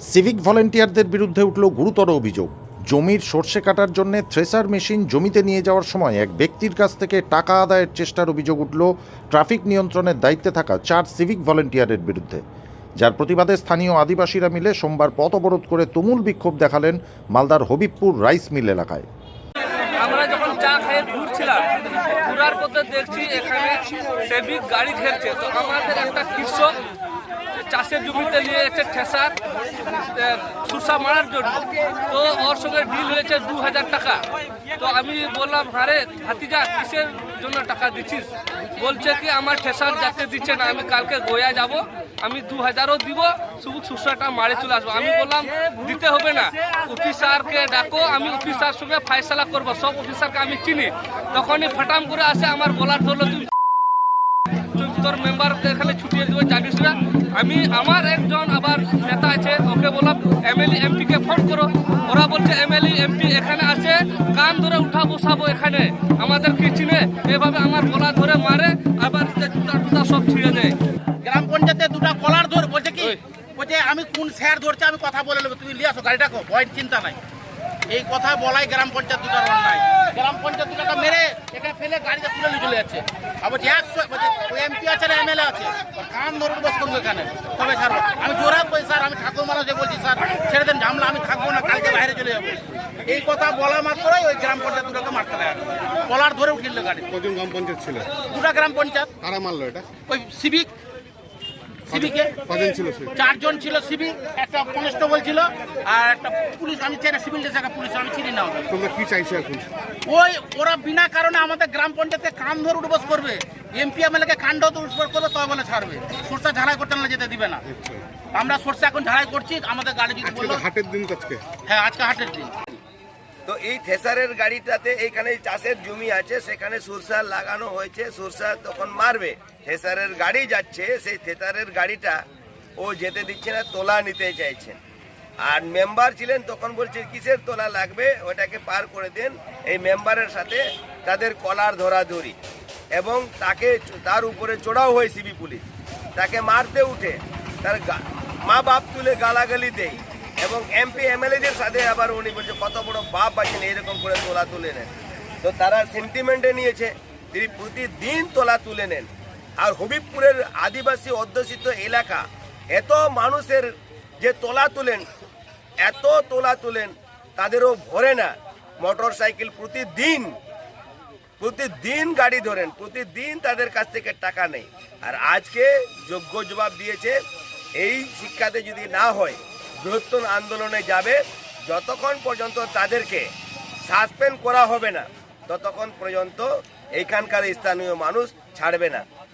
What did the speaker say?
Civic ভলেন্টিয়ারদের বিরুদ্ধে উঠল গুরুতর অভিযোগ। জমির সর্ষে কাটার জন্য থ্রেসার মেশিন জমিতে নিয়ে যাওয়ার সময় এক ব্যক্তির কাছ থেকে টাকা আদায়ের চেষ্টার অভিযোগ উঠল ট্রাফিক নিয়ন্ত্রণের দায়িত্বে থাকা 4 সিভিক ভলেন্টিয়ারের বিরুদ্ধে, যার প্রতিবাদে স্থানীয় আদিবাসীরা মিলে সোমবার পথ অবরোধ করে তুমুল বিক্ষোভ দেখালেন মালদার হবিবপুর রাইস মিল এলাকায়। আমরা যখন চা খেয়ে ঘুরছিলাম, ঘুরার পথে দেখছি এখানে সেভিক গাড়ি ঘেরছে। তো আমাদের একটা কৃষক চাষের জমিতে নিয়ে এসে ঠেসার সুসা মারার জন্য, তো ওর সঙ্গে ডিল হয়েছে 2000 টাকা। তো আমি বললাম, আরে ভাতিজা কিসের জন্য টাকা দিচ্ছিস? বলছে কি আমার ঠেসার যাতে দিচ্ছে না, আমি কালকে গোয়া যাব, আমি 2000ও দিব, শুধু সুসাটা মারে চলে আসবো। আমি বললাম দিতে হবে না, অফিসারকে ডাকো, আমি অফিসার সঙ্গে ফায়সালা করবো, সব অফিসারকে আমি চিনি। তখনই ফটাম করে আসে আমার গলার ধরলো, তুই তোর মেম্বারকে এখানে ছুটিয়ে দেবো, জানিস না? আমি আমার একজন আবার নেতা আছে, ওকে বললাম এমএলএ এমপিকে ফোন করো। ওরা বলছে এমএলএ এমপি এখানে আছে, কান ধরে উঠা বসাবো এখানে, আমাদেরকে চিনে। এভাবে আমার গলা ধরে মারে, আবার জুতা টুতা সব ছিঁড়ে দেয়। গ্রাম পঞ্চায়েতে দুটা কলার ধর বলছে কি, বলছে আমি কোন স্যার ধরছে আমি কথা বলে নেবো, তুমি নিয়ে আসো গাড়িটা, ভয় চিন্তা নাই। এই কথা বলাই গ্রাম পঞ্চায়েত দুটার অন্যায়। গ্রাম পঞ্চায়েত দুটাকে মেরে এখানে ফেলে গাড়িতে তুলে নিয়ে চলে যাচ্ছে। আবার 100 ওই এমপি আছে না এমএলএ আছে, কান ধরুন বস করবো এখানে, তবে ছাড়বো। আমি জোরা কই স্যার, আমি ঠাকুর মানুষে বলছি স্যার ছেড়ে দেন ঝামলা, আমি থাকবো না, কালকে বাইরে চলে যাবো। এই কথা বলা মাত্রই ওই গ্রাম পঞ্চায়েত দুটাকে মারতে লাগে, কলার ধরে উঠিল গাড়ি। কজন গ্রাম পঞ্চায়েত ছিল? দুটা গ্রাম পঞ্চায়েত। কারা মারলো এটা? ওই সিভিকে কজন ছিল সে? 4 জন ছিল সিভিক, একটা কনস্টেবল ছিল আর একটা পুলিশ। আমি চাই না সিভিল ড্রেসের পুলিশ, আমি চিনি না ওদের। তোমরা কি চাইছো এখন? ওরা বিনা কারণে আমাদের গ্রাম পঞ্চায়েতে কান ধরে উঠবস করবে, এমপি এমএলএকে কাণ্ড উঠবস করবে, তবে বলে ছাড়বে। সরষা ঝাড়াই করতে না যেতে দিবে না। আমরা সরষা এখন ঝাড়াই করছি, আমাদের গাড়ি যদি আজকে বললো। তো হাটের দিন তো আজকে। হ্যাঁ, আজকে হাটের দিন। তো এই থেসারের গাড়িটাতে এইখানে চাষের জমি আছে, সেখানে সরষা লাগানো হয়েছে, সরষা তখন মারবে। থেসারের গাড়ি যাচ্ছে, সেই থেসারের গাড়িটা ও যেতে দিচ্ছে না, তোলা নিতে চাইছেন। আর মেম্বার ছিলেন, তখন বলছে কিসের তোলা লাগবে, ওটাকে পার করে দেন। এই মেম্বারের সাথে তাদের কলার ধরাধরি, এবং তার উপরে চড়াও হয় সিবি পুলিশ। তাকে মারতে উঠে তার মা বাপ তুলে গালাগালি দেয়, এবং এমপি এমএলএদের সাথে আবার উনি বলছে কত বড় বাপ আছেন, এরকম করে তোলা তুলে নেন। তো তারা সেন্টিমেন্টে নিয়েছে, তিনি প্রতিদিন তোলা তুলে নেন। আর হবিবপুরের আদিবাসী অধ্যুষিত এলাকা, এত মানুষের যে তোলা তুলেন, এত তোলা তুলেন, তাদেরও ভরে না। মোটর সাইকেল প্রতিদিন গাড়ি ধরেন, প্রতিদিন তাদের কাছ থেকে টাকা নেই। আর আজকে যোগ্য জবাব দিয়েছে, এই শিক্ষাতে যদি না হয় বৃহত্তর আন্দোলনে যাবে। যতক্ষণ পর্যন্ত তাদেরকে সাসপেন্ড করা হবে না, ততক্ষণ পর্যন্ত এখানকার স্থানীয় মানুষ ছাড়বে না।